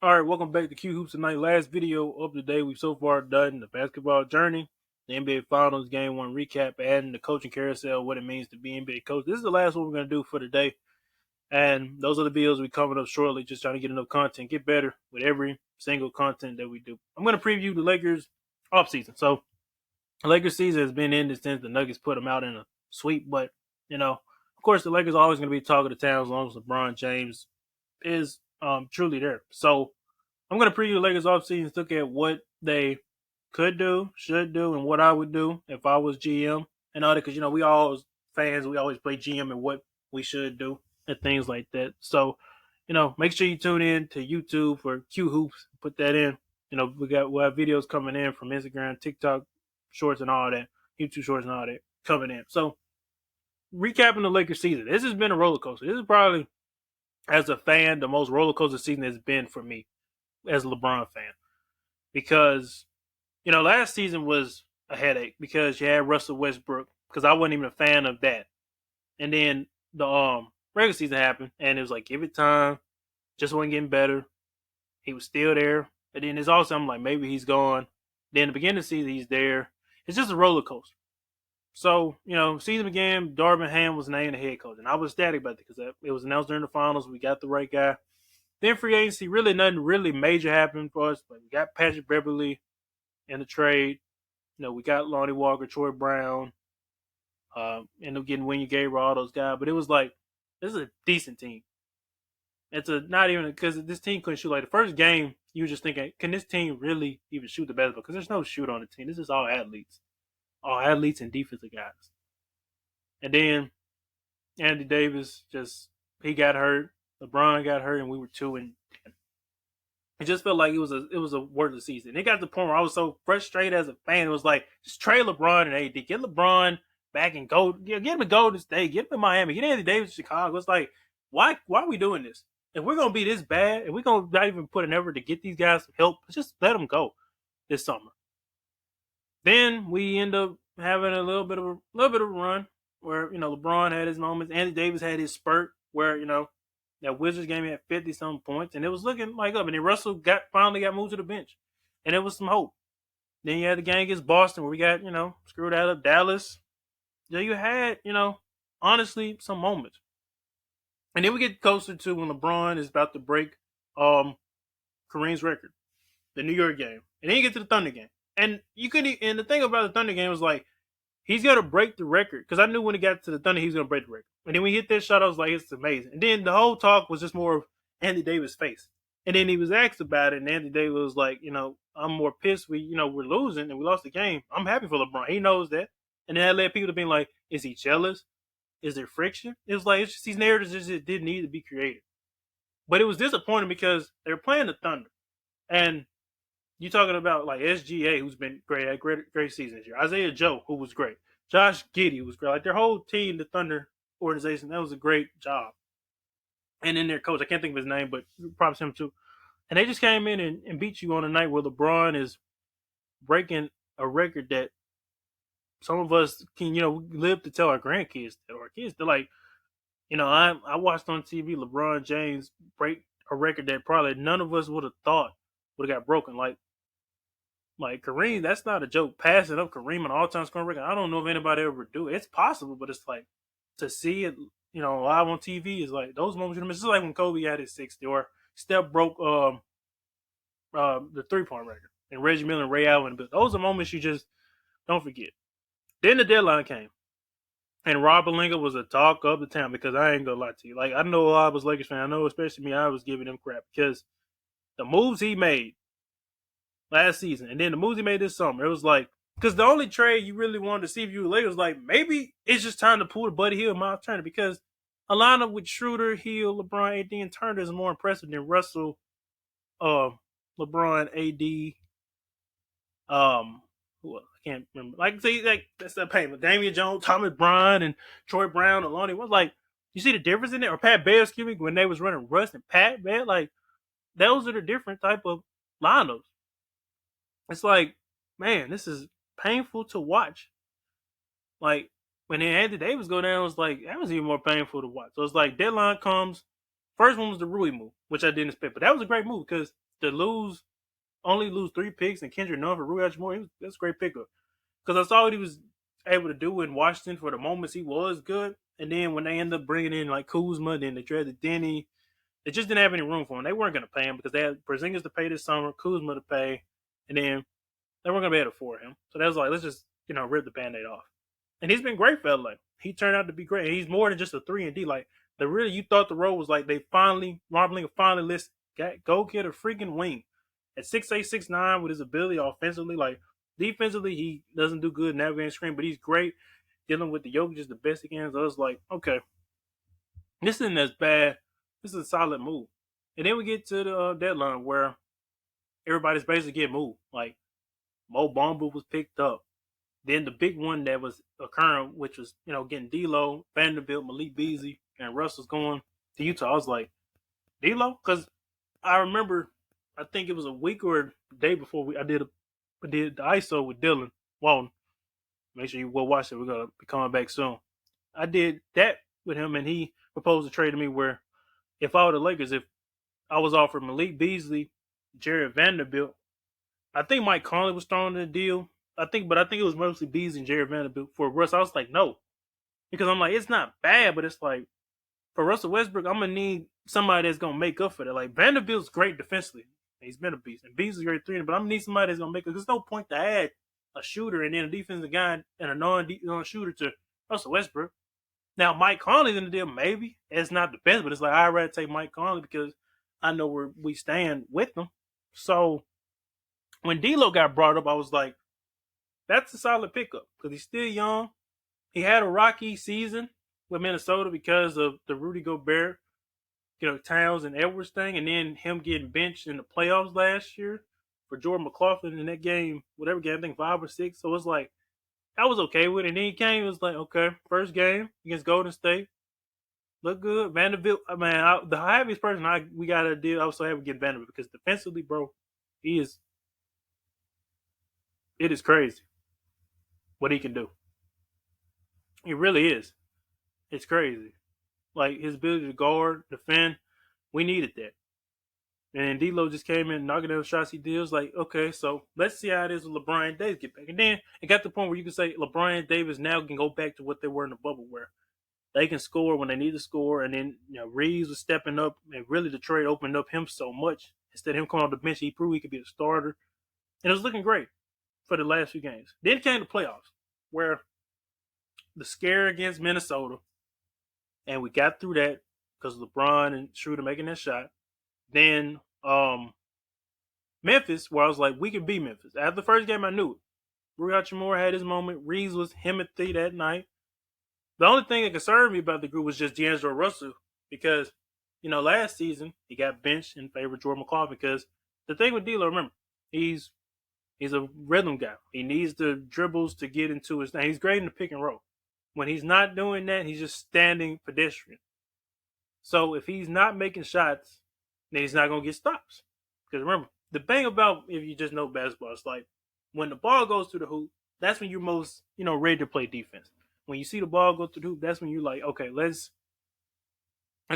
All right, welcome back to Q Hoops Tonight. Last video of the day, we've so far done the basketball journey, the NBA Finals Game 1 recap, and the coaching carousel, what it means to be NBA coach. This is the last one we're going to do for the day, and those are the videos we're coming up shortly, just trying to get enough content, get better with every single content that we do. I'm going to preview the Lakers offseason. So, the Lakers season has been ended since the Nuggets put them out in a sweep, but, of course, the Lakers are always going to be talk of the town as long as LeBron James is truly there. So, I'm going to preview the Lakers offseason, look at what they could do, should do, and what I would do if I was GM and all that. Because, we all, as fans, we always play GM and what we should do and things like that. So, make sure you tune in to YouTube for Q Hoops. Put that in. We'll have videos coming in from Instagram, TikTok, Shorts, and all that. YouTube Shorts and all that coming in. So, recapping the Lakers season. This has been a roller coaster. This is probably, as a fan, the most roller coaster season has been for me as a LeBron fan, because last season was a headache because you had Russell Westbrook, because I wasn't even a fan of that, and then the regular season happened and it was like, give it time, just wasn't getting better. He was still there, and then it's also, I'm like, maybe he's gone. Then the beginning of the season, he's there. It's just a roller coaster. So season began, Darvin Ham was named the head coach, and I was ecstatic about it because it was announced during the finals. We got the right guy. Then free agency, really nothing really major happened for us. But we got Patrick Beverly in the trade. We got Lonnie Walker, Troy Brown. Ended up getting William Gabriel, all those guys. But it was like, this is a decent team. It's not even, because this team couldn't shoot. Like the first game, you were just thinking, can this team really even shoot the basketball? Because there's no shoot on the team. This is all athletes and defensive guys. And then Andy Davis he got hurt. LeBron got hurt, and we were 2-10. It just felt like it was a worthless season. It got to the point where I was so frustrated as a fan. It was like, just trade LeBron and AD. Get LeBron back and go. Get him to Golden State. Get him to Miami. Get Andy Davis to Chicago. It's like, why are we doing this? If we're gonna be this bad, and we're gonna not even put an effort to get these guys some help, just let them go this summer. Then we end up having a little bit of a run where LeBron had his moments. Andy Davis had his spurt where that Wizards game had 50-some points, and it was looking like up. And then Russell finally got moved to the bench, and it was some hope. Then you had the game against Boston where we got, screwed out of Dallas. Yeah, you had, honestly, some moments. And then we get closer to when LeBron is about to break Kareem's record, the New York game. And then you get to the Thunder game. And and the thing about the Thunder game was like, he's going to break the record. Because I knew when he got to the Thunder, he was going to break the record. And then when he hit that shot, I was like, it's amazing. And then the whole talk was just more of Andy Davis' face. And then he was asked about it, and Andy Davis was like, I'm more pissed we're losing and we lost the game. I'm happy for LeBron. He knows that. And then that led people to being like, is he jealous? Is there friction? It was like, it's just these narratives just didn't need to be created. But it was disappointing because they were playing the Thunder. And you're talking about like SGA, who's been great, had great season this year. Isaiah Joe, who was great. Josh Giddey was great. Like their whole team, the Thunder organization, that was a great job. And then their coach, I can't think of his name, but props him too. And they just came in and beat you on a night where LeBron is breaking a record that some of us can, live to tell our grandkids that, or our kids. They're like, I watched on TV LeBron James break a record that probably none of us would have thought would have got broken. Like Kareem, that's not a joke. Passing up Kareem an all-time scoring record, I don't know if anybody ever do it. It's possible, but it's like, to see it, live on TV is like, those moments you miss. It's like when Kobe had his 60, or Steph broke the three-point record, and Reggie Miller and Ray Allen. But those are moments you just don't forget. Then the deadline came, and Rob Pelinka was a talk of the town, because I ain't gonna lie to you. Like, I know a lot of us Lakers fans. I know, especially me, I was giving him crap because the moves he made last season, and then the moves he made this summer, it was like, because the only trade you really wanted to see if you were Lakers was like, maybe it's just time to pull the Buddy Hield, Miles Turner, because a lineup with Schroeder, Hill, LeBron, AD, and Turner is more impressive than Russell, LeBron, AD, who else? I can't remember. Like, see, like, that's the pain. Damian Jones, Thomas Bryant, and Troy Brown, Lonnie was like, you see the difference in it? Or Pat Bear, excuse me, when they was running Russ and Pat Bear, like, those are the different type of lineups. It's like, man, this is painful to watch. Like, when Anthony Davis go down, it was like, that was even more painful to watch. So it's like, deadline comes. First one was the Rui move, which I didn't expect, but that was a great move because to only lose 3 picks and Kendrick Nunn for Rui Hachimura, that's a great pickup. Because I saw what he was able to do in Washington for the moments he was good. And then when they end up bringing in like Kuzma, then they traded Denny, they just didn't have any room for him. They weren't going to pay him because they had Porzingis to pay this summer, Kuzma to pay, and then they weren't going to be able to afford him. So that was like, let's just, rip the Band-Aid off. And he's been great for LA. He turned out to be great. He's more than just a 3-and-D. Like, you thought the role was like Rob Pelinka finally listened. Go get a freaking wing. At 6'8", 6'9", with his ability offensively, like, defensively, he doesn't do good navigating screen, but he's great dealing with the Jokic is the best he can. So I was like, okay, this isn't as bad. This is a solid move. And then we get to the deadline where everybody's basically getting moved. Like, Mo Bamba was picked up. Then the big one that was occurring, which was, getting D'Lo, Vanderbilt, Malik Beasley, and Russell's going to Utah. I was like, D'Lo? Because I remember, I think it was a week or a day before I did the ISO with Dylan Walton. Make sure you go watch it. We're going to be coming back soon. I did that with him, and he proposed a trade to me where if I were the Lakers, if I was offered Malik Beasley, Jared Vanderbilt, I think Mike Conley was thrown in the deal. I think it was mostly Beasley and Jared Vanderbilt for Russ. I was like, no. Because I'm like, it's not bad, but it's like, for Russell Westbrook, I'm going to need somebody that's going to make up for that. Like, Vanderbilt's great defensively. He's been a beast. And Beasley's great 3, but I'm going to need somebody that's going to make it. There's no point to add a shooter and then a defensive guy and a non-shooter to Russell Westbrook. Now, Mike Conley's in the deal, maybe. It's not the best, but it's like, I'd rather take Mike Conley because I know where we stand with them. So, when D'Lo got brought up, I was like, that's a solid pickup because he's still young. He had a rocky season with Minnesota because of the Rudy Gobert, Towns and Edwards thing, and then him getting benched in the playoffs last year for Jordan McLaughlin in that game, whatever game, I think 5 or 6. So it's like, I was okay with it. And then he came, it was like, okay, first game against Golden State. Look good. Vanderbilt, the happiest person we got to deal, I was so happy to get Vanderbilt because defensively, bro, it is crazy what he can do. It really is. It's crazy. Like, his ability to guard, defend, we needed that. And D'Lo just came in knocking down the shots he did. It was like, okay, so let's see how it is with LeBron and Davis get back. And then it got to the point where you can say LeBron and Davis now can go back to what they were in the bubble where they can score when they need to score. And then, Reeves was stepping up, and really the trade opened up him so much. Instead of him coming off the bench, he proved he could be a starter. And it was looking great for the last few games. Then came the playoffs where the scare against Minnesota, and we got through that because LeBron and Schroeder making that shot. Then Memphis, where I was like, we can beat Memphis. After the first game, I knew it. Rui Hachimura had his moment. Reeves was Timothy that night. The only thing that concerned me about the group was just D'Angelo Russell because, last season he got benched in favor of Jordan McLaughlin because the thing with D'Lo, remember, he's a rhythm guy. He needs the dribbles to get into his thing. He's great in the pick and roll. When he's not doing that, he's just standing pedestrian. So if he's not making shots, then he's not going to get stops. Because remember, the thing about if you just know basketball, it's like when the ball goes through the hoop, that's when you're most, ready to play defense. When you see the ball go through the hoop, that's when you're like, okay, let's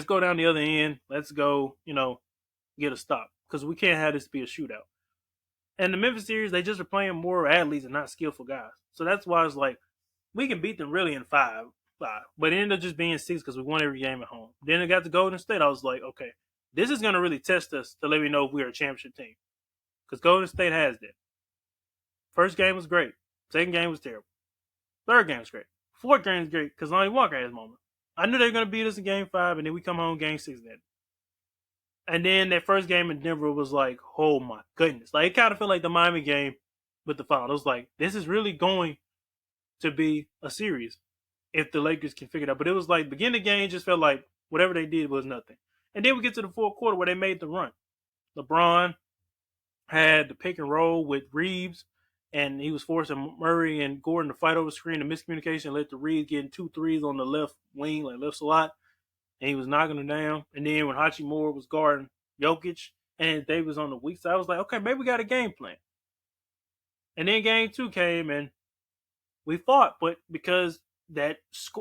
go down the other end. Let's go, get a stop. Because we can't have this be a shootout. And the Memphis series, they just are playing more athletes and not skillful guys. So that's why it's like, we can beat them really in 5. But it ended up just being 6 because we won every game at home. Then it got to Golden State. I was like, okay, this is going to really test us to let me know if we're a championship team. Because Golden State has that. First game was great. Second game was terrible. Third game was great. Fourth game was great because Lonnie Walker had his moment. I knew they were going to beat us in game 5, and then we come home game 6 then. And then that first game in Denver was like, oh my goodness. Like, it kind of felt like the Miami game with the final. It was like, this is really going to be a series if the Lakers can figure it out. But it was like, beginning of the game just felt like whatever they did was nothing. And then we get to the fourth quarter where they made the run. LeBron had the pick and roll with Reeves, and he was forcing Murray and Gordon to fight over the screen. The miscommunication led to Reeves getting 2 threes on the left wing, like left slot, and he was knocking them down. And then when Hachimura was guarding Jokic and Davis was on the weak side, I was like, okay, maybe we got a game plan. And then game 2 came, and we fought, but because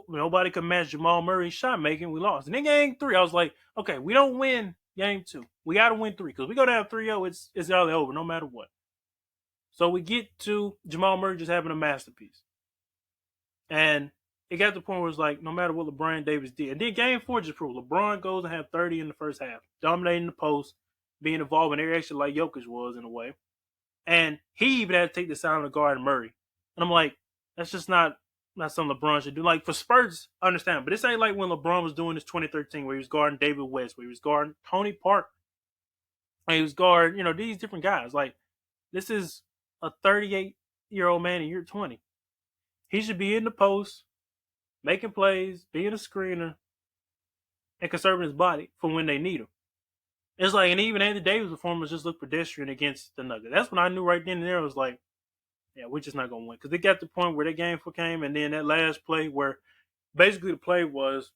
nobody could match Jamal Murray's shot making, we lost. And then game 3, I was like, okay, we don't win Game 2. We got to win 3 because we go down 3-0. It's all over no matter what. So we get to Jamal Murray just having a masterpiece. And it got to the point where it's like, no matter what LeBron Davis did. And then game 4 just proved LeBron goes and have 30 in the first half, dominating the post, being involved in every action like Jokic was in a way. And he even had to take the side of the guard Murray. And I'm like, that's just not something LeBron should do. Like for Spurs, I understand. But this ain't like when LeBron was doing this 2013 where he was guarding David West, where he was guarding Tony Parker. And he was guarding, these different guys. Like, this is a 38-year-old man in year 20. He should be in the post, making plays, being a screener, and conserving his body for when they need him. It's like, and even Anthony Davis' performance just looked pedestrian against the Nuggets. That's when I knew right then and there. I was like, yeah, we're just not going to win. Because they got to the point where that game came, and then that last play where basically the play was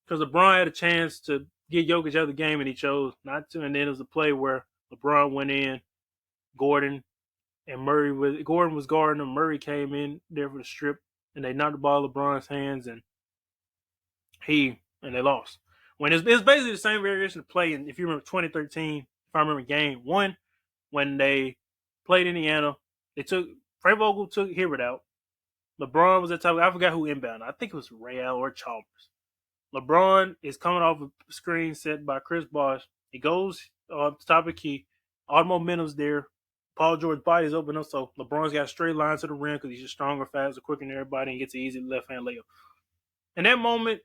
because LeBron had a chance to get Jokic out of the game, and he chose not to. And then it was a play where LeBron went in, Gordon was guarding him. Murray came in there for the strip, and they knocked the ball out of LeBron's hands, and they lost. When it's basically the same variation of play. And if you remember 2013, if I remember game 1, when they played Indiana, Frank Vogel took Hibbert out. LeBron was at top. I forgot who inbound. I think it was Real or Chalmers. LeBron is coming off a screen set by Chris Bosh. He goes up the top of the key. All the momentum's there. Paul George's body's open up, so LeBron's got a straight line to the rim because he's just stronger, faster, quicker than everybody, and gets an easy left-hand layup. In that moment,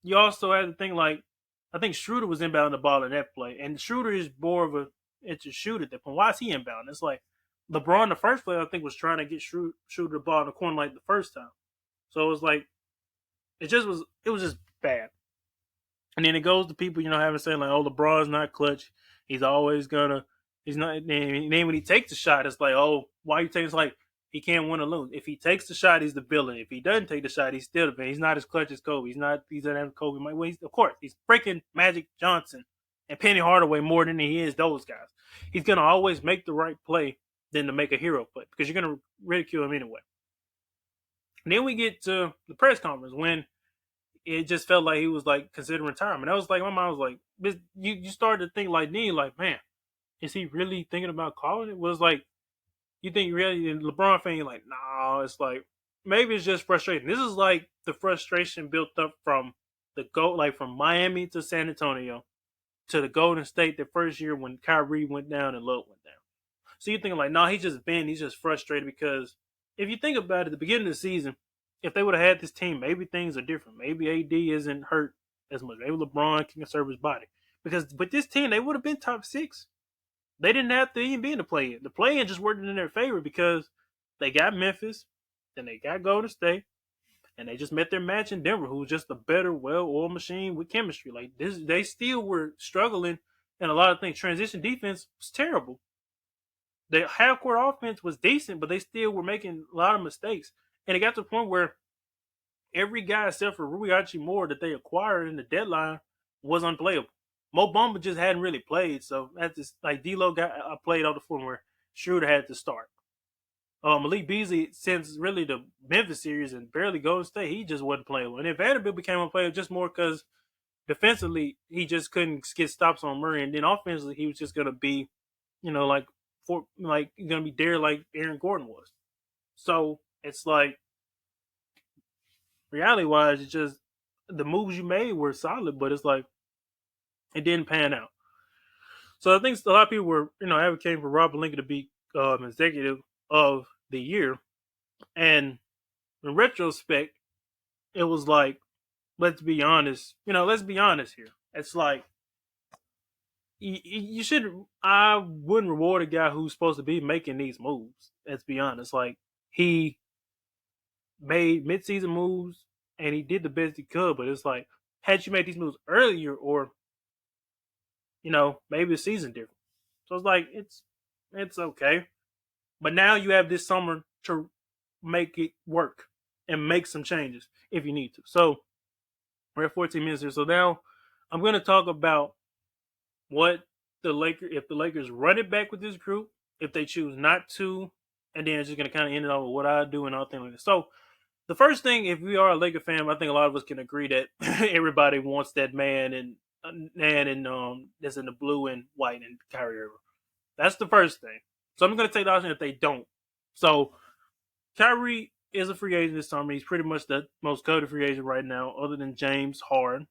you also had to think like, I think Schroeder was inbounding the ball in that play, and Schroeder is more of a shooter at that point. Why is he inbounding? It's like LeBron, the first play, I think, was trying to get Schroeder the ball in the corner like the first time. So it was like, it was just bad. And then it goes to people, having saying like, oh, LeBron's not clutch. He's always he's not. And then when he takes the shot, it's like, oh, why you taking? It's like he can't win or lose. If he takes the shot, he's the villain. If he doesn't take the shot, he's still the villain. He's not as clutch as Kobe. He doesn't have Kobe. Well, of course, he's breaking Magic Johnson and Penny Hardaway more than he is those guys. He's gonna always make the right play than to make a hero play because you're gonna ridicule him anyway. And then we get to the press conference when it just felt like he was like considering retirement. I was like, my mind was like, you started to think like, man, is he really thinking about calling it? Was like, you think really LeBron fan, you're like, nah, it's like maybe it's just frustration. This is like the frustration built up from from Miami to San Antonio to the Golden State the first year when Kyrie went down and Love went down. So you're thinking like, nah, he's just frustrated because if you think about it, at the beginning of the season, if they would have had this team, maybe things are different. Maybe AD isn't hurt as much. Maybe LeBron can conserve his body. Because with this team, they would have been top 6. They didn't have to even be in the play-in. The play-in just worked in their favor because they got Memphis, then they got Golden State, and they just met their match in Denver, who was just a better, well-oiled machine with chemistry. Like this, they still were struggling in a lot of things. Transition defense was terrible. The half-court offense was decent, but they still were making a lot of mistakes. And it got to the point where every guy except for Rui Hachimura that they acquired in the deadline was unplayable. Mo Bamba just hadn't really played, so that's just like D'Lo played on the floor where Schroeder had to start. Malik Beasley, since really the Memphis series and barely Golden State, he just wasn't playable. And then Vanderbilt became unplayable just more because defensively he just couldn't get stops on Murray, and then offensively he was just gonna be, gonna be there like Aaron Gordon was. So it's like reality wise, it's just the moves you made were solid, but it's like it didn't pan out. So I think a lot of people were, advocating for Rob Pelinka to be executive of the year. And in retrospect, it was like, let's be honest. Let's be honest here. It's like you should. I wouldn't reward a guy who's supposed to be making these moves. Let's be honest. Like he made midseason moves and he did the best he could, but it's like had you made these moves earlier or maybe the season different. So it's like it's okay. But now you have this summer to make it work and make some changes if you need to. So we're at 14 minutes here. So now I'm going to talk about what if the Lakers run it back with this group, if they choose not to, and then it's just going to kind of end it off with what I do and all things like that. So the first thing, if we are a Laker fan, I think a lot of us can agree that everybody wants that man and that's in the blue and white and Kyrie Irving. That's the first thing. So I'm going to take the option if they don't. So Kyrie is a free agent this summer. He's pretty much the most coveted free agent right now, other than James Harden.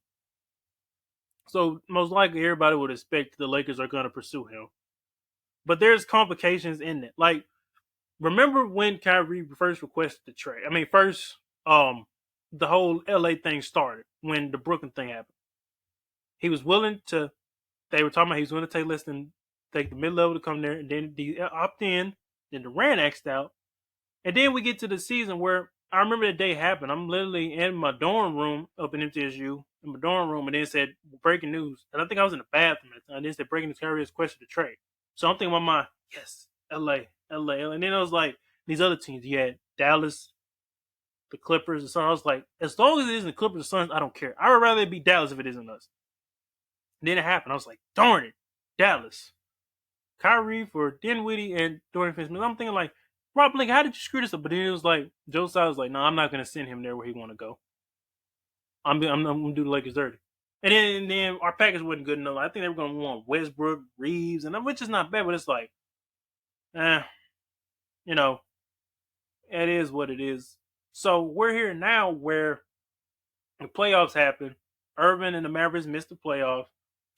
So most likely everybody would expect the Lakers are going to pursue him. But there's complications in it. Like, remember when Kyrie first requested the trade? I mean, first, the whole LA thing started when the Brooklyn thing happened. He was willing to. They were talking about he was willing to take less than take the mid level to come there, and then the opt in. Then Durant axed out, and then we get to the season where I remember the day happened. I'm literally in my dorm room up in MTSU, in my dorm room, and then said breaking news. And I think I was in the bathroom at the time. And then said breaking news: Kyrie has requested to trade. So I'm thinking in my mind, yes, LA. And then I was like, these other teams, you had Dallas, the Clippers, the Suns. I was like, as long as it isn't the Clippers, the Suns, I don't care. I would rather it be Dallas if it isn't us. And then it happened. I was like, darn it, Dallas. Kyrie for Dinwiddie and Dorian Finney-Smith. I'm thinking like, Rob Blake, how did you screw this up? But then it was like, Joe Tsai was like, no, I'm not going to send him there where he want to go. I'm going to do the Lakers dirty. And then our package wasn't good enough. I think they were going to want Westbrook, Reeves, and which is not bad, but it's like, you know, it is what it is. So we're here now where the playoffs happen. Irvin and the Mavericks missed the playoffs.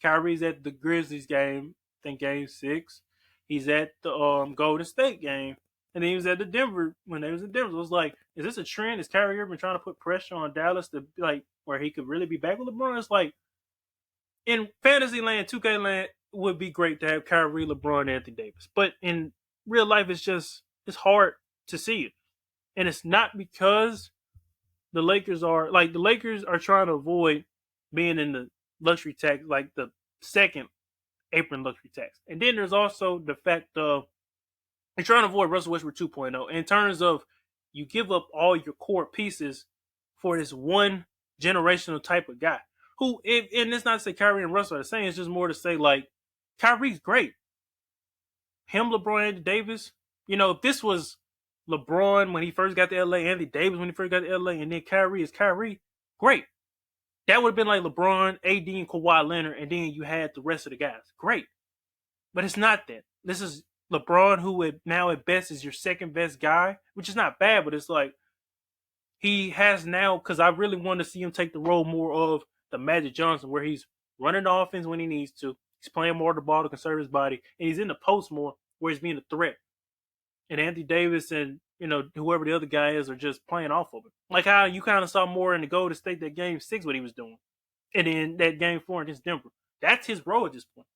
Kyrie's at the Grizzlies game, I think game 6. He's at the Golden State game. And then he was at the Denver when they was in Denver. So it was like, is this a trend? Is Kyrie Irving trying to put pressure on Dallas to like where he could really be back with LeBron? It's like in fantasy land, 2K land, it would be great to have Kyrie, LeBron, and Anthony Davis. But in real life, it's hard to see it. And it's not because the Lakers are trying to avoid being in the luxury tax, like the second apron luxury tax. And then there's also the fact of they're trying to avoid Russell Westbrook 2.0 in terms of you give up all your core pieces for this one generational type of guy. Who, and it's not to say Kyrie and Russell are the same, it's just more to say like Kyrie's great. Him, LeBron, Anthony Davis. If this was LeBron when he first got to LA, Anthony Davis when he first got to LA, and then Kyrie is Kyrie, great. That would have been like LeBron, AD, and Kawhi Leonard, and then you had the rest of the guys. Great. But it's not that. This is LeBron, who now at best is your second best guy, which is not bad, but it's like he has now, because I really want to see him take the role more of the Magic Johnson, where he's running the offense when he needs to. He's playing more of the ball to conserve his body, and he's in the post more where he's being a threat. And Anthony Davis and whoever the other guy is are just playing off of it. Like how you kind of saw more in the Golden State that game 6 what he was doing. And then that game 4 against Denver. That's his role at this point.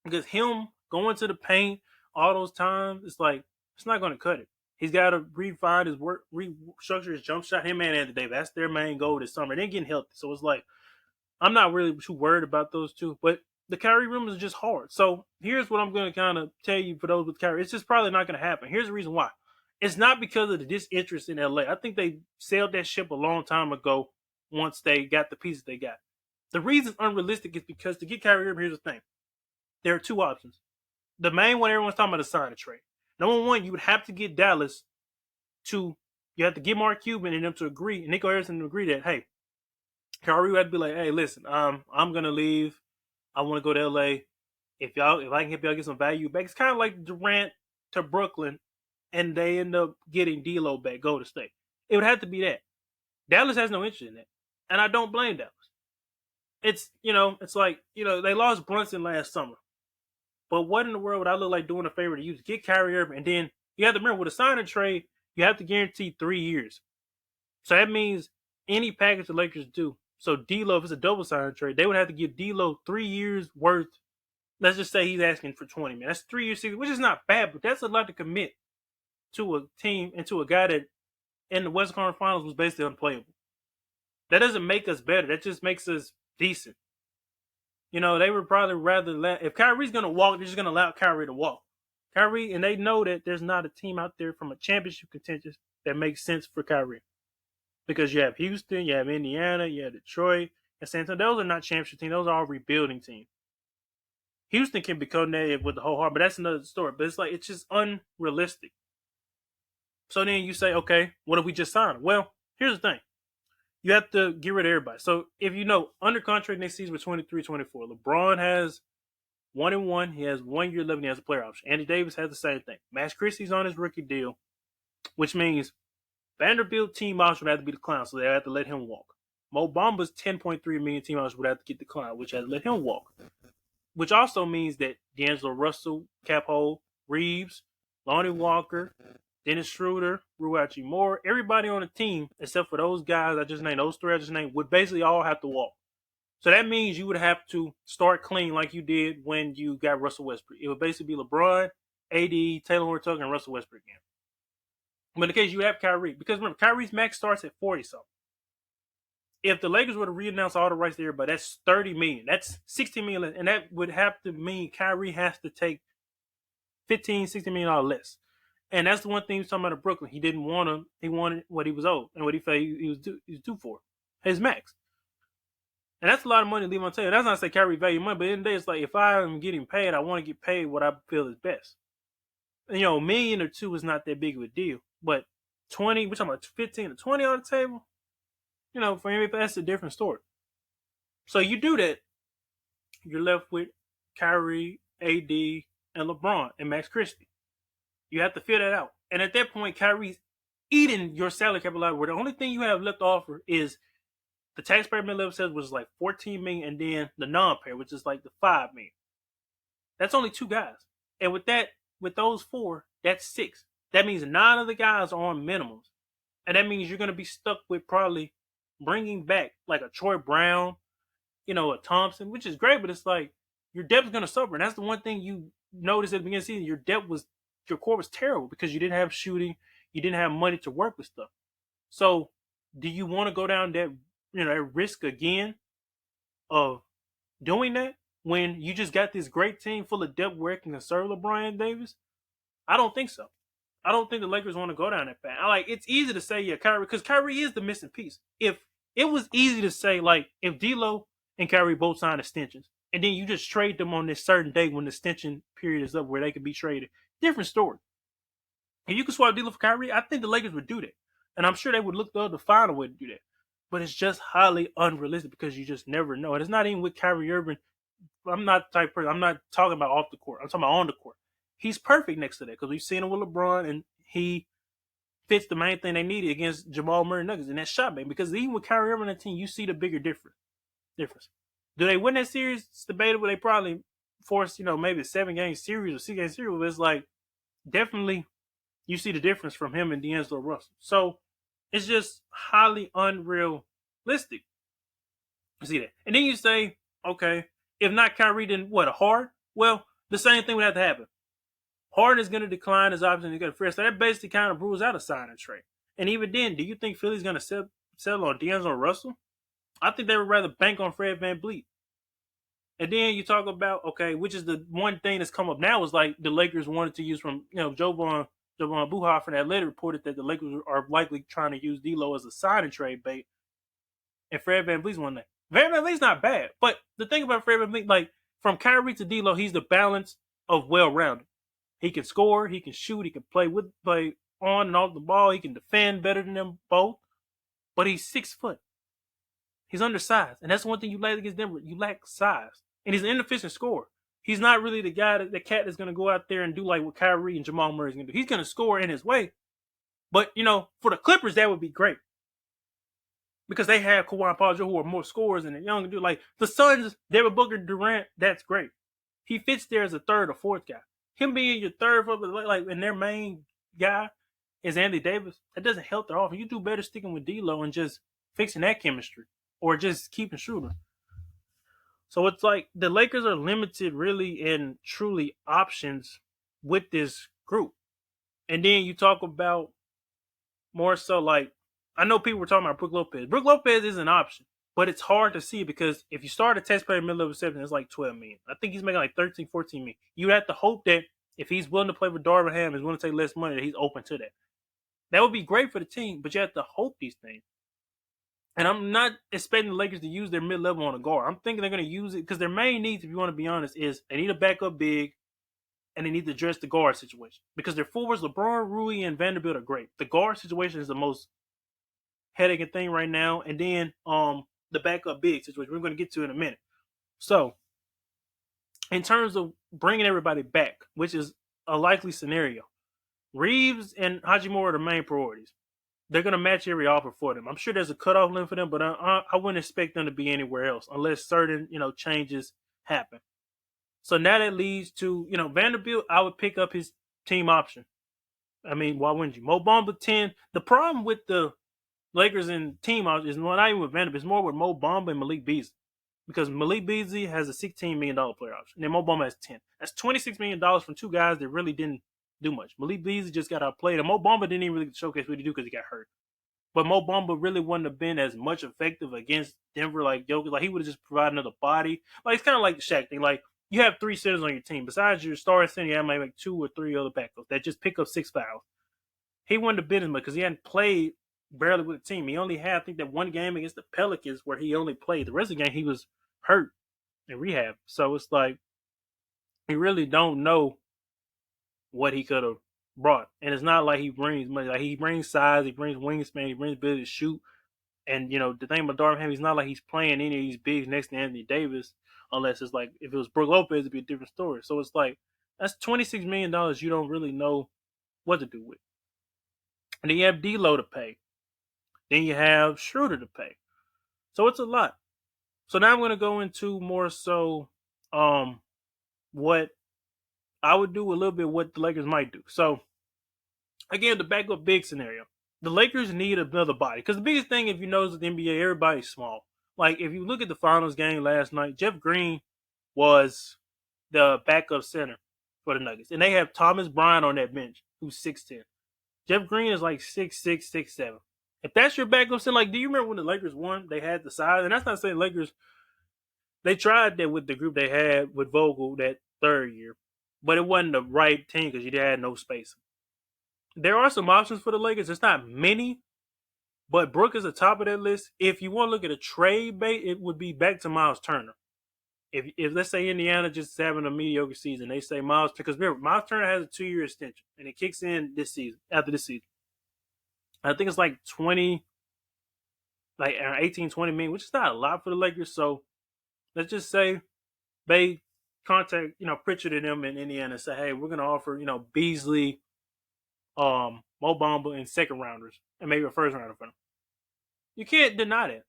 Because him going to the paint all those times, it's like, it's not going to cut it. He's got to refine his work, restructure his jump shot. Him and Anthony Davis, that's their main goal this summer. They're getting healthy. So it's like, I'm not really too worried about those two. But the Kyrie room is just hard. So here's what I'm going to kind of tell you for those with Kyrie. It's just probably not going to happen. Here's the reason why. It's not because of the disinterest in LA. I think they sailed that ship a long time ago once they got the pieces they got. The reason it's unrealistic is because to get Kyrie Irving, here's the thing. There are two options. The main one everyone's talking about is sign a trade. Number one, you would have to get Dallas you have to get Mark Cuban and them to agree, and Nico Harrison to agree that, hey, Kyrie would have to be like, hey, listen, I'm going to leave. I want to go to LA. If I can help y'all get some value back, it's kind of like Durant to Brooklyn, and they end up getting D'Lo back, go to State. It would have to be that. Dallas has no interest in that, and I don't blame Dallas. It's like they lost Brunson last summer, but what in the world would I look like doing a favor to you to get Kyrie Irving, and then you have to remember with a sign and trade, you have to guarantee 3 years. So that means any package the Lakers do. So D'Lo, if it's a double sign trade, they would have to give D'Lo 3 years worth. Let's just say he's asking for 20 million. That's 3 years, which is not bad, but that's a lot to commit to a team and to a guy that in the Western Conference Finals was basically unplayable. That doesn't make us better. That just makes us decent. They would probably rather if Kyrie's going to walk, they're just going to allow Kyrie to walk. Kyrie, and they know that there's not a team out there from a championship contention that makes sense for Kyrie. Because you have Houston, you have Indiana, you have Detroit, and San Antonio. Those are not championship teams. Those are all rebuilding teams. Houston can become negative with the whole heart, but that's another story. But it's like, it's just unrealistic. So then you say, okay, what if we just sign him? Well, here's the thing. you have to get rid of everybody. So if you know, under contract next season with 23-24, LeBron has 1-1. He has 1 year left and he has a player option. Andy Davis has the same thing. Max Christie's on his rookie deal, which means Vanderbilt team option would have to be declined, so they have to let him walk. Mo Bamba's $10.3 million team option would have to get declined, which has to let him walk. Which also means that D'Angelo Russell, cap hold, Reeves, Lonnie Walker, Dennis Schroeder, Ruachi Moore, everybody on the team, except for those guys I just named, those three I just named, would basically all have to walk. So that means you would have to start clean like you did when you got Russell Westbrook. It would basically be LeBron, AD, Taylor Horton, and Russell Westbrook again. But in the case you have Kyrie, because remember, Kyrie's max starts at 40-something. If the Lakers were to re-announce all the rights to everybody, that's $30 million. That's $16 million less. And that would have to mean Kyrie has to take $15-16 million less. And that's the one thing he was talking about in Brooklyn. He didn't want him. He wanted what he was owed and what he felt he was due for. His max. And that's a lot of money to leave on the table. That's not to say Kyrie value money, but at the end of the day, it's like if I am getting paid, I want to get paid what I feel is best. And, $1 million or $2 million is not that big of a deal. But 20, we're talking about 15 to 20 on the table. For him, that's a different story. So you do that, you're left with Kyrie, AD, and LeBron, and Max Christie. You have to fill that out. And at that point, Kyrie's eating your salary cap a lot, where the only thing you have left to offer is the taxpayer mid-level says, which is like $14 million, and then the non-payer, which is like the $5 million. That's only 2 guys. And with those 4, that's 6. That means 9 of the guys are on minimums. And that means you're going to be stuck with probably bringing back like a Troy Brown, a Thompson, which is great, but it's like your depth is going to suffer. And that's the one thing you noticed at the beginning of the season. Your core was terrible because you didn't have shooting. You didn't have money to work with stuff. So do you want to go down that risk again of doing that when you just got this great team full of depth where it can serve LeBron Davis? I don't think so. I don't think the Lakers want to go down that path. It's easy to say, Kyrie, because Kyrie is the missing piece. If it was easy to say, if D'Lo and Kyrie both sign extensions, and then you just trade them on this certain day when the extension period is up where they can be traded, different story. If you could swap D'Lo for Kyrie, I think the Lakers would do that. And I'm sure they would look to find a way to do that. But it's just highly unrealistic because you just never know. And it's not even with Kyrie Irving. I'm not the type of person. I'm not talking about off the court. I'm talking about on the court. He's perfect next to that because we've seen him with LeBron, and he fits the main thing they needed against Jamal Murray Nuggets, and that shot making. Because even with Kyrie Irving on the team, you see the bigger difference. Do they win that series? It's debatable. They probably force, maybe a 7-game series or 6-game series, but it's like definitely you see the difference from him and D'Angelo Russell. So it's just highly unrealistic. You see that. And then you say, okay, if not Kyrie, then what, a Harden? Well, the same thing would have to happen. Harden is going to decline his option to get a first. So that basically kind of rules out a sign and trade. And even then, do you think Philly's going to settle on D'Angelo Russell? I think they would rather bank on Fred VanVleet. And then you talk about, okay, which is the one thing that's come up now is like the Lakers wanted to use from, Jovan Buha from Athletic reported that the Lakers are likely trying to use D'Lo as a sign and trade bait. And Fred VanVleet's one thing. Fred VanVleet's not bad. But the thing about Fred VanVleet, from Kyrie to D'Lo, he's the balance of well-rounded. He can score, he can shoot, he can play on and off the ball, he can defend better than them both. But he's 6 foot. He's undersized. And that's one thing you lack against Denver. You lack size. And he's an inefficient scorer. He's not really the guy, the cat that's going to go out there and do like what Kyrie and Jamal Murray's going to do. He's going to score in his way. But, for the Clippers, that would be great. Because they have Kawhi and Paul George who are more scorers than the young dude. Like the Suns, Devin Booker, Durant, that's great. He fits there as a 3rd or 4th guy. Him being your 3rd, and their main guy is Andy Davis, that doesn't help their offense. You do better sticking with D'Lo and just fixing that chemistry or just keeping shooting. So it's like the Lakers are limited really in truly options with this group. And then you talk about more so I know people were talking about Brook Lopez. Brook Lopez is an option, but it's hard to see because if you start a test player mid-level 7, it's like $12 million. I think he's making like $13, $14 million. You have to hope that if he's willing to play with Darvin Ham, he's willing to take less money, that he's open to that. That would be great for the team, but you have to hope these things. And I'm not expecting the Lakers to use their mid-level on a guard. I'm thinking they're going to use it because their main needs, if you want to be honest, is they need a backup big and they need to address the guard situation. Because their forwards, LeBron, Rui, and Vanderbilt are great. The guard situation is the most headache and thing right now, and then the backup big situation we're going to get to in a minute. So, in terms of bringing everybody back, which is a likely scenario, Reeves and Hachimura are the main priorities. They're going to match every offer for them. I'm sure there's a cutoff limit for them, but I wouldn't expect them to be anywhere else unless certain changes happen. So now that leads to Vanderbilt. I would pick up his team option. I mean, why wouldn't you? Mo Bamba 10. The problem with the Lakers and team option is not even with Vanderbilt. It's more with Mo Bamba and Malik Beasley. Because Malik Beasley has a $16 million player option. And then Mo Bamba has 10. That's $26 million from two guys that really didn't do much. Malik Beasley just got outplayed. And Mo Bamba didn't even really showcase what he do because he got hurt. But Mo Bamba really wouldn't have been as much effective against Denver like Jokic. Like, he would have just provided another body. Like, it's kind of like the Shaq thing. Like, you have three centers on your team. Besides your star center, you have maybe like 2 or 3 other backups that just pick up 6 fouls. He wouldn't have been as much because he hadn't played barely with the team. He only had, I think, that one game against the Pelicans where he only played. The rest of the game, he was hurt in rehab. So it's like, you really don't know what he could have brought. And it's not like he brings much. Like, he brings size, he brings wingspan, he brings ability to shoot. And, the thing about Darvin Ham, he's not like he's playing any of these bigs next to Anthony Davis, unless it's like, if it was Brook Lopez, it'd be a different story. So it's like, that's $26 million you don't really know what to do with. And then you have D'Lo to pay. Then you have Schroeder to pay. So it's a lot. So now I'm going to go into more so what I would do, a little bit what the Lakers might do. So, again, the backup big scenario. The Lakers need another body. Because the biggest thing, if you notice with the NBA, everybody's small. Like, if you look at the finals game last night, Jeff Green was the backup center for the Nuggets. And they have Thomas Bryant on that bench, who's 6'10". Jeff Green is like 6'6", 6'7". If that's your backup center, like, do you remember when the Lakers won? They had the size. And that's not saying Lakers, they tried that with the group they had with Vogel that third year. But it wasn't the right team because you had no space. There are some options for the Lakers. It's not many, but Brook is the top of that list. If you want to look at a trade bait, it would be back to Miles Turner. If let's say Indiana just is having a mediocre season, they say Miles, because remember, Miles Turner has a 2-year extension and it kicks in this season, after this season. I think it's like 20, like 18, 20 million, which is not a lot for the Lakers. So let's just say they contact, Pritchard and them in Indiana and say, hey, we're going to offer, Beasley, Mo Bamba, and second rounders, and maybe a first rounder for them. You can't deny that.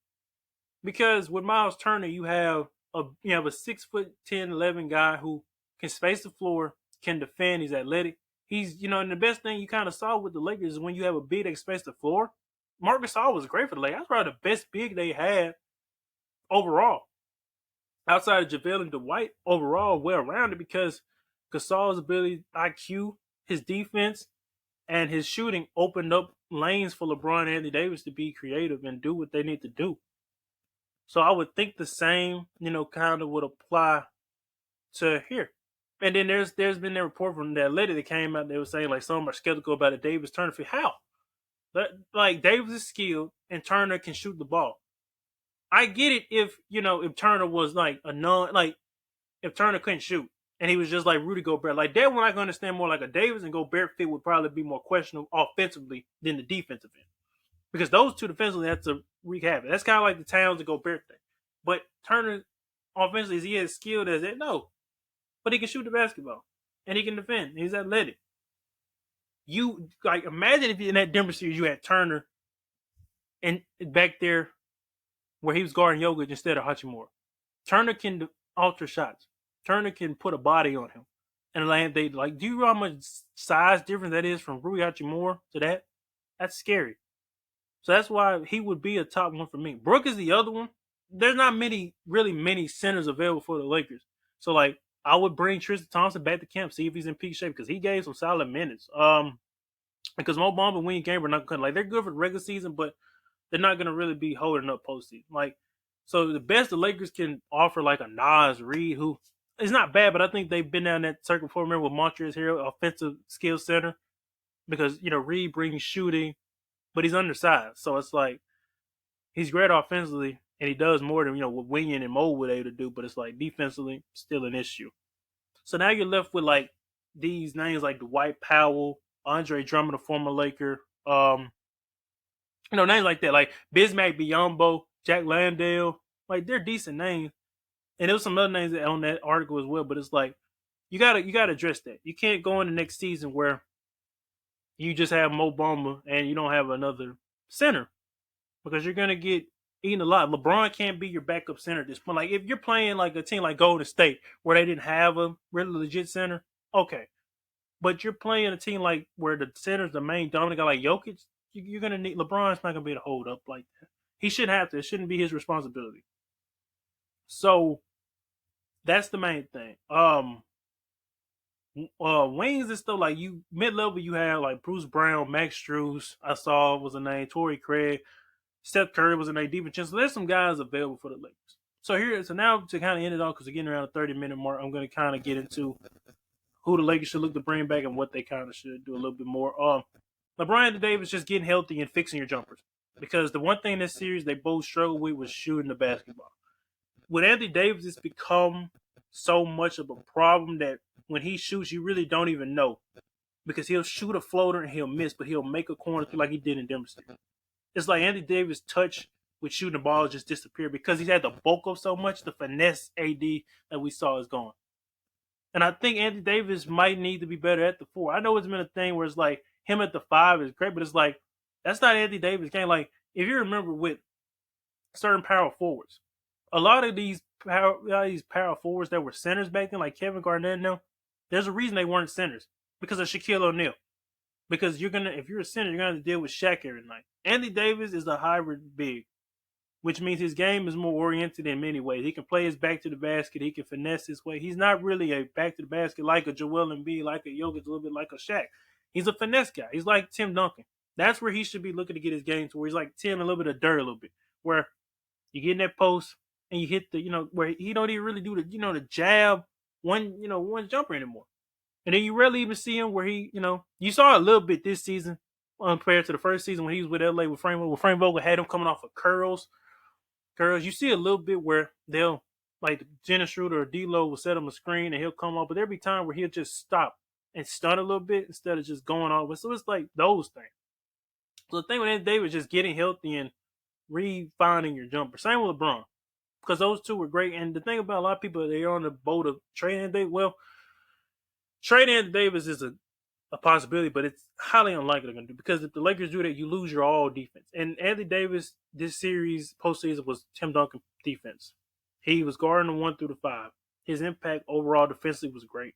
Because with Miles Turner, you have a 6'10", 11 guy who can space the floor, can defend, he's athletic. He's, and the best thing you kind of saw with the Lakers is when you have a big that can space the floor. Marc Gasol was great for the Lakers. That's probably the best big they had overall. Outside of JaVale and Dwight, overall, well-rounded, because Gasol's ability, IQ, his defense, and his shooting opened up lanes for LeBron and Anthony Davis to be creative and do what they need to do. So I would think the same, kind of would apply to here. And then there's been a report from the Athletic that came out. They were saying, like, some are skeptical about a Davis Turner fit. How? Like, Davis is skilled and Turner can shoot the ball. I get it if Turner was like if Turner couldn't shoot and he was just like Rudy Gobert. Like, that one I can understand more. Like, a Davis and Gobert fit would probably be more questionable offensively than the defensive end. Because those two defensively have to wreak havoc. That's kind of like the Towns and Gobert thing. But Turner, offensively, is he as skilled as that? No. But he can shoot the basketball. And he can defend. He's athletic. You, like, imagine if in that Denver series you had Turner and back there where he was guarding Jokic instead of Hachimura. Turner can alter shots. Turner can put a body on him. And do you know how much size difference that is from Rui Hachimura to that? That's scary. So that's why he would be a top one for me. Brook is the other one. There's not really many centers available for the Lakers. So, like, I would bring Tristan Thompson back to camp, see if he's in peak shape, because he gave some solid minutes. Because Mo Bamba and Wayne Gabriel are not going to, like, they're good for the regular season, but they're not going to really be holding up postseason. Like, so the best the Lakers can offer, like a Nas Reed, who is not bad, but I think they've been down that circle before. Remember with Montrezl Harrell, offensive skill center, because Reed brings shooting, but he's undersized. So it's like he's great offensively, and he does more than what Winion and Mo were able to do. But it's like defensively, still an issue. So now you're left with like these names like Dwight Powell, Andre Drummond, a former Laker, names like that, like Bismack Biyombo, Jack Landale, like they're decent names. And there was some other names on that article as well. But it's like you gotta address that. You can't go in the next season where you just have Mo Bamba and you don't have another center because you're gonna get eaten a lot. LeBron can't be your backup center at this point. Like if you're playing like a team like Golden State where they didn't have a really legit center, okay. But you're playing a team like where the center's the main dominant guy like Jokic, you're gonna need LeBron's not gonna be able to hold up like that. He shouldn't have to. It shouldn't be his responsibility. So that's the main thing. Wings and stuff like you mid level. You have like Bruce Brown, Max Strus. I saw was a name. Torrey Craig, Steph Curry was a name. DiVincenzo. So there's some guys available for the Lakers. So now to kind of end it off because we're getting around the 30-minute mark. I'm going to kind of get into who the Lakers should look to bring back and what they kind of should do a little bit more. LeBron Davis just getting healthy and fixing your jumpers because the one thing in this series they both struggled with was shooting the basketball. With Anthony Davis, it's become so much of a problem that when he shoots, you really don't even know because he'll shoot a floater and he'll miss, but he'll make a corner like he did in Denver City. It's like Anthony Davis' touch with shooting the ball just disappeared because he's had the bulk of so much. The finesse AD that we saw is gone. And I think Anthony Davis might need to be better at the 4. I know it's been a thing where it's like him at the 5 is great, but it's like that's not Anthony Davis' game. Like if you remember with certain power forwards, a lot of these power forwards that were centers back then, like Kevin Garnett now, there's a reason they weren't centers because of Shaquille O'Neal. Because if you're a center, you're gonna deal with Shaq every night. Anthony Davis is a hybrid big, which means his game is more oriented in many ways. He can play his back to the basket. He can finesse his way. He's not really a back to the basket like a Joel Embiid, like a Jokic, a little bit like a Shaq. He's a finesse guy. He's like Tim Duncan. That's where he should be looking to get his game to where he's like Tim, a little bit of dirt, a little bit. Where you get in that post and you hit where he don't even really do the jab one jumper anymore. And then you rarely even see him where you saw a little bit this season compared to the first season when he was with LA with Frank Vogel. Frank Vogel had him coming off of curls. You see a little bit where they'll like Dennis Schroeder or D'Lo will set him a screen and he'll come up, but there'll be time where he'll just stop and stun a little bit instead of just going all the way. So it's like those things. So the thing with Anthony Davis is just getting healthy and refining your jumper. Same with LeBron. Because those two were great. And the thing about a lot of people, they're on the boat of trading Anthony Davis. Well, trading Anthony Davis is a possibility, but it's highly unlikely they're going to do because if the Lakers do that, you lose your all defense. And Anthony Davis, this series postseason was Tim Duncan defense. He was guarding the 1 through the 5. His impact overall defensively was great,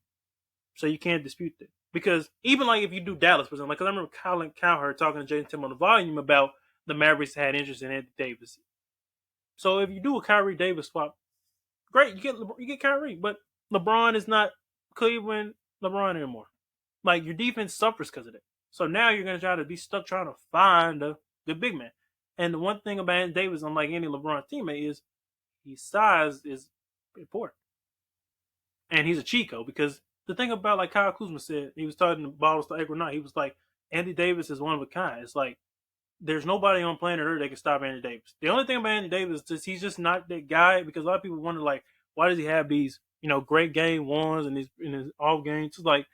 so you can't dispute that. Because even like if you do Dallas, for example, because I remember Colin Cowherd talking to Jason Tim on the volume about the Mavericks had interest in Anthony Davis. So if you do a Kyrie Davis swap, great, you get Kyrie, but LeBron is not Cleveland LeBron anymore. Like your defense suffers because of that. So now you're gonna try to be stuck trying to find the big man. And the one thing about Anthony Davis, unlike any LeBron teammate, is his size is important. And he's a cheat code because the thing about like Kyle Kuzma said, he was talking to Bottles to April Night, he was like, Anthony Davis is one of a kind. It's like there's nobody on planet Earth that can stop Anthony Davis. The only thing about Anthony Davis is he's just not that guy because a lot of people wonder like, why does he have these, great game ones and in his off games? It's like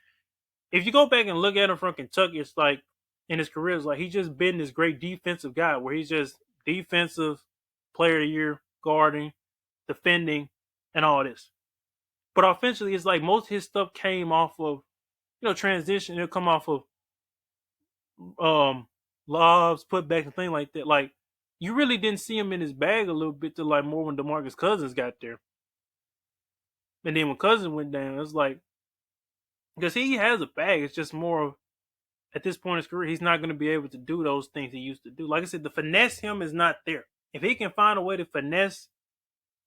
if you go back and look at him from Kentucky, it's like in his career, it's like he's just been this great defensive guy where he's just defensive player of the year, guarding, defending, and all this. But offensively, it's like most of his stuff came off of, transition. It'll come off of lobs, putbacks, and things like that. Like you really didn't see him in his bag a little bit to like more when DeMarcus Cousins got there. And then when Cousins went down, it's like because he has a bag, it's just more of at this point in his career, he's not going to be able to do those things he used to do. Like I said, the finesse him is not there. If he can find a way to finesse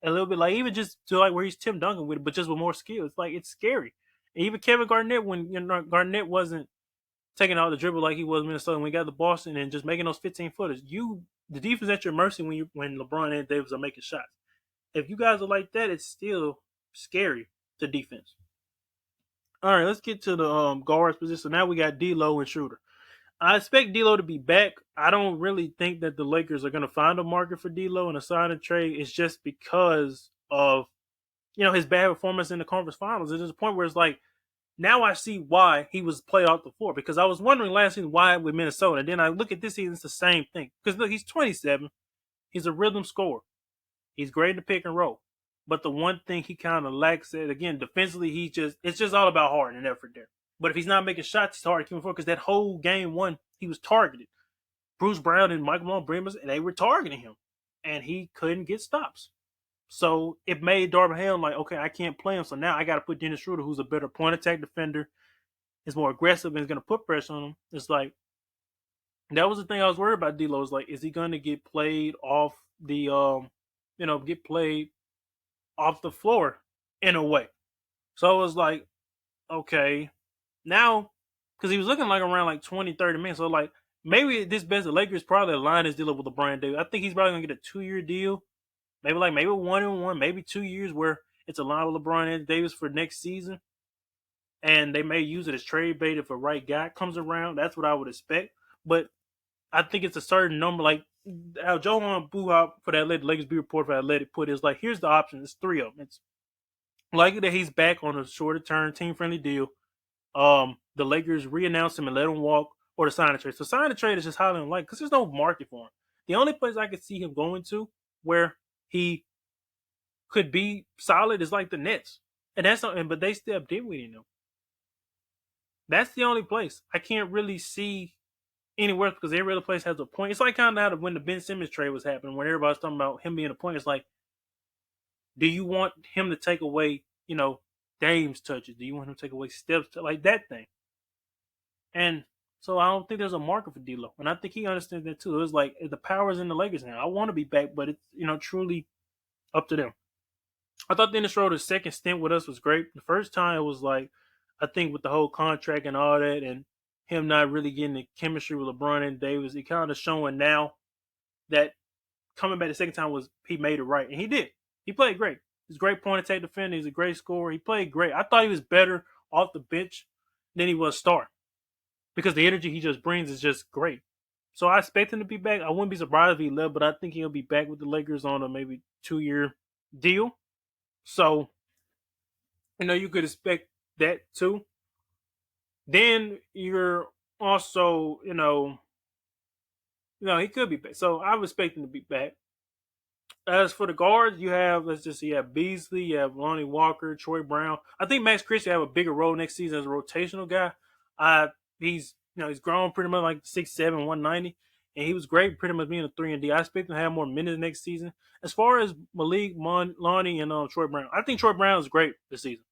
a little bit, like even just to like where he's Tim Duncan with it, but just with more skill, it's like it's scary. And even Kevin Garnett, when Garnett wasn't taking out the dribble like he was in Minnesota when he got to Boston and just making those 15-footers, the defense at your mercy when LeBron and Davis are making shots. If you guys are like that, it's still scary to defense. All right, let's get to the guards position. So now we got D'Lo and Schroeder. I expect D'Lo to be back. I don't really think that the Lakers are going to find a market for D'Lo and a sign and trade. It's just because of his bad performance in the conference finals. There's a point where it's like now I see why he was played off the floor, because I was wondering last season why with Minnesota. And then I look at this season, it's the same thing. Because look, he's 27. He's a rhythm scorer. He's great in the pick and roll. But the one thing he kind of lacks, is, again, defensively, it's just all about Harden and effort there. But if he's not making shots, it's hard to keep him forward, because that whole game one, he was targeted. Bruce Brown and Michael Malone, they were targeting him, and he couldn't get stops. So it made Darvin Ham like, okay, I can't play him. So now I got to put Dennis Schroeder, who's a better point attack defender, is more aggressive, and is going to put pressure on him. It's like, that was the thing I was worried about. D'Lo, is like, is he going to get played off the get played off the floor in a way? So it was like, okay, now, because he was looking like around like 20, 30 minutes. So like, maybe this best, the Lakers probably align his deal with LeBron Davis. I think he's probably going to get a 2-year deal. Maybe 1-1, maybe 2 years where it's aligned with LeBron and Davis for next season. And they may use it as trade bait if a right guy comes around. That's what I would expect. But I think it's a certain number. Like, Johan Buha for that Lakers Beat report for Athletic put is like, here's the option. It's 3 of them. It's likely that he's back on a shorter term, team friendly deal. The Lakers re-announce him and let him walk, or the sign a trade. So sign a trade is just highly unlikely because there's no market for him. The only place I could see him going to where he could be solid is like the Nets, and that's not. But they still have Dinwiddie in them. That's the only place I can't really see anywhere, because every other place has a point. It's like kind of how when the Ben Simmons trade was happening, when everybody's talking about him being a point. It's like, do you want him to take away, Dame's touches? Do you want him to take away Steph's, like that thing? And so I don't think there's a market for D'Lo, and I think he understands that too. It was like, the power's in the Lakers now. I want to be back, but it's truly up to them. I thought Dennis Schroeder's second stint with us was great. The first time it was like, I think with the whole contract and all that, and him not really getting the chemistry with LeBron and Davis, it kind of showing now that coming back the second time was he made it right, and he did. He played great. He's a great point attack defender. He's a great scorer. He played great. I thought he was better off the bench than he was starting, because the energy he just brings is just great. So I expect him to be back. I wouldn't be surprised if he left, but I think he'll be back with the Lakers on a maybe 2-year deal. So, you could expect that too. Then you're also, he could be back. So I would expect him to be back. As for the guards, you have, you have Beasley, you have Lonnie Walker, Troy Brown. I think Max Christie will have a bigger role next season as a rotational guy. He's grown pretty much like 6'7", 190, and he was great pretty much being a 3 and D. I expect him to have more minutes next season. As far as Malik, Lonnie, and Troy Brown, I think Troy Brown is great this season.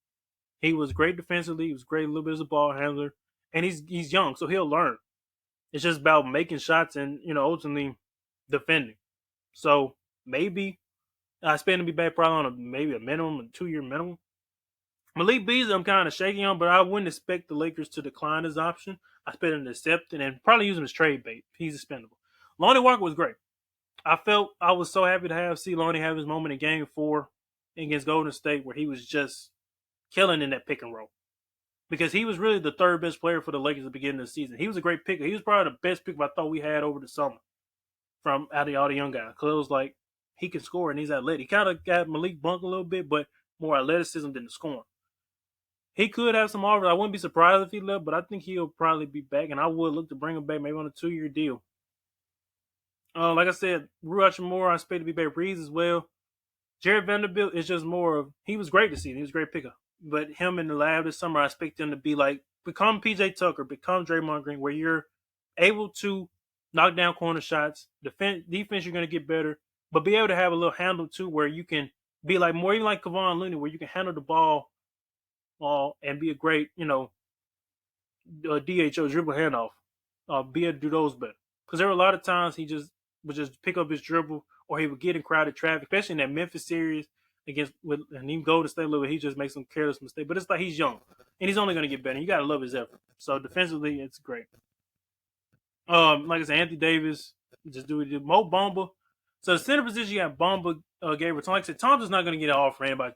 He was great defensively. He was great a little bit as a ball handler, and he's young, so he'll learn. It's just about making shots and ultimately defending. So maybe I expect him to be back probably on maybe a minimum, a 2-year minimum. Malik Beasley, I'm kind of shaking on, but I wouldn't expect the Lakers to decline his option. I expect him to accept it and probably use him as trade bait. He's expendable. Lonnie Walker was great. I was so happy to see Lonnie have his moment in Game 4 against Golden State, where he was just killing in that pick and roll, because he was really the third best player for the Lakers at the beginning of the season. He was a great picker. He was probably the best pick I thought we had over the summer from out of all the young guys, because it was like, he can score and he's athletic. He kind of got Malik Bunk a little bit, but more athleticism than the scoring. He could have some offers. I wouldn't be surprised if he left, but I think he'll probably be back, and I would look to bring him back maybe on a 2-year deal. Like I said, Rui Hachimura, I expect to be back. Reeves as well. Jared Vanderbilt is just more of, he was great this season. He was a great pickup. But him in the lab this summer, I expect him to be like, become PJ Tucker, become Draymond Green, where you're able to knock down corner shots. Defense, you're going to get better, but be able to have a little handle too, where you can be like more even like Kevon Looney, where you can handle the ball and be a great, DHO, dribble handoff. Be able to do those better. Because there were a lot of times he just would just pick up his dribble, or he would get in crowded traffic, especially in that Memphis series and even Golden State level, he just makes some careless mistake. But it's like, he's young and he's only going to get better. You got to love his effort. So defensively, it's great. Like I said, Anthony Davis, just do what he did. Mo Bamba. So the center position, you have Bamba, Gabriel. Like I said, Thompson's not going to get an offer anybody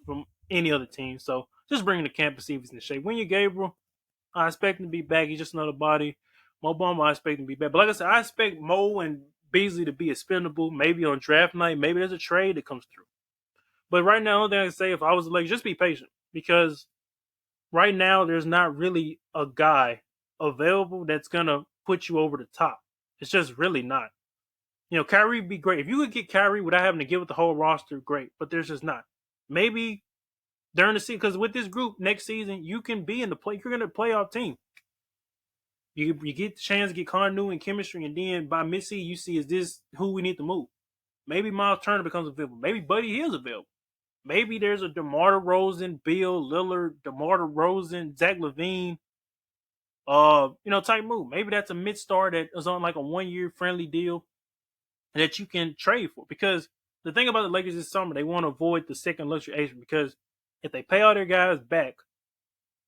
from any other team. So just bring him to camp and see if he's in shape. When you Gabriel, I expect him to be back. He's just another body. Mo Bamba, I expect him to be back. But like I said, I expect Mo and Beasley to be expendable. Maybe on draft night. Maybe there's a trade that comes through. But right now, the only thing I can say, if I was the Lakers, just be patient, because right now there's not really a guy available that's gonna put you over the top. It's just really not. Kyrie would be great. If you could get Kyrie without having to give it the whole roster, great. But there's just not. Maybe during the season, because with this group next season, you can be in the play. You're gonna playoff team. You get the chance to get continuity and chemistry, and then by mid-season you see, is this who we need to move? Maybe Miles Turner becomes available. Maybe Buddy Hield's available. Maybe there's a DeMar DeRozan, Bill Lillard, DeMar DeRozan, Zach LaVine, type move. Maybe that's a mid-star that is on like a 1-year friendly deal that you can trade for. Because the thing about the Lakers this summer, they want to avoid the second luxury agent, because if they pay all their guys back,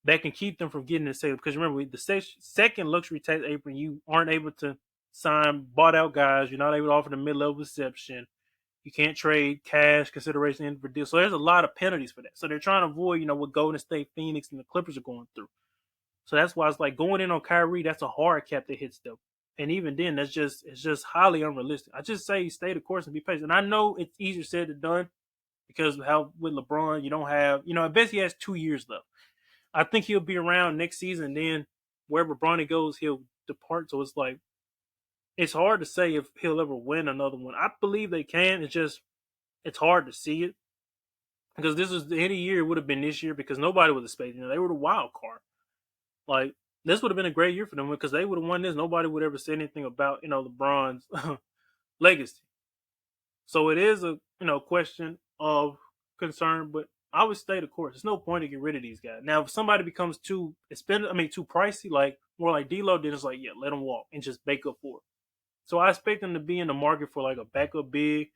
that can keep them from getting the sale. Because remember, the second luxury tax apron, you aren't able to sign bought out guys. You're not able to offer the mid-level exception. You can't trade cash consideration in for deals. So there's a lot of penalties for that. So they're trying to avoid, what Golden State, Phoenix, and the Clippers are going through. So that's why it's like going in on Kyrie, that's a hard cap that hits them. And even then, it's just highly unrealistic. I just say stay the course and be patient. And I know it's easier said than done, because how with LeBron, you don't have, at best he has 2 years left. I think he'll be around next season. Then wherever Bronny goes, he'll depart. So it's hard to say if he'll ever win another one. I believe they can. It's hard to see it, because this is the end of the year. It would have been this year, because nobody was expecting. They were the wild card. Like, this would have been a great year for them, because they would have won this. Nobody would ever say anything about LeBron's legacy. So it is a question of concern, but I would stay the course. There's no point to get rid of these guys. Now, if somebody becomes too pricey, like more like D'Lo, then it's like, yeah, let them walk and just make up for it. So I expect them to be in the market for like a backup big,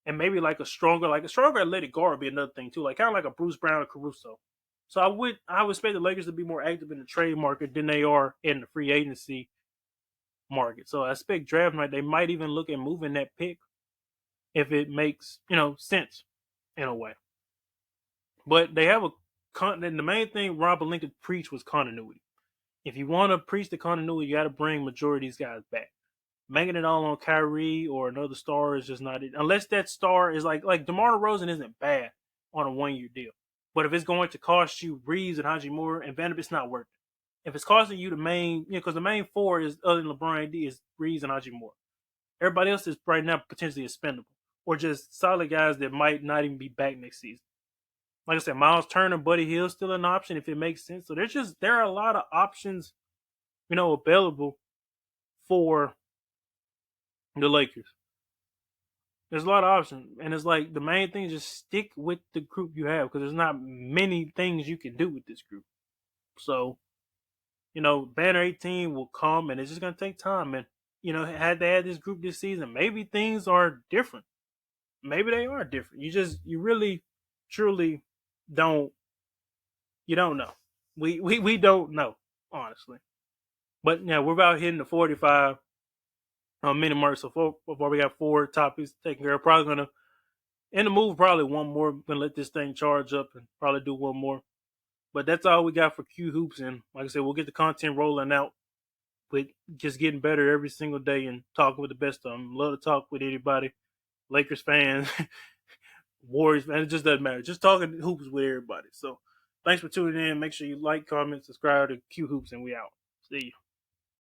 and maybe like a stronger athletic guard would be another thing too, like kind of like a Bruce Brown or Caruso. So I would expect the Lakers to be more active in the trade market than they are in the free agency market. So I expect draft night they might even look at moving that pick if it makes sense in a way. But they have the main thing Rob Lincoln preached was continuity. If you want to preach the continuity, you got to bring majority of these guys back. Making it all on Kyrie or another star is just not it. Unless that star is like DeMar DeRozan isn't bad on a 1-year deal. But if it's going to cost you Reeves and Hachimura and Vanderbilt, it's not worth it. If it's costing you the main, because the main four is, other than LeBron AD, is Reeves and Hachimura. Everybody else is right now potentially expendable, or just solid guys that might not even be back next season. Like I said, Miles Turner, Buddy Hield's still an option if it makes sense. So there are a lot of options, available for the Lakers. There's a lot of options, and it's like the main thing is just stick with the group you have, because there's not many things you can do with this group. So, Banner 18 will come, and it's just gonna take time. And had they had this group this season, maybe things are different. Maybe they are different. You really, truly don't. You don't know. We don't know, honestly. But yeah, we're about hitting the 45 minute mark. So far we got 4 topics taken care of. Probably gonna end the move. Probably one more. Gonna let this thing charge up and probably do one more. But that's all we got for Q Hoops. And like I said, we'll get the content rolling out, with just getting better every single day and talking with the best of them. Love to talk with anybody. Lakers fans, Warriors fans, it just doesn't matter. Just talking hoops with everybody. So thanks for tuning in. Make sure you like, comment, subscribe to Q Hoops, and we out. See you.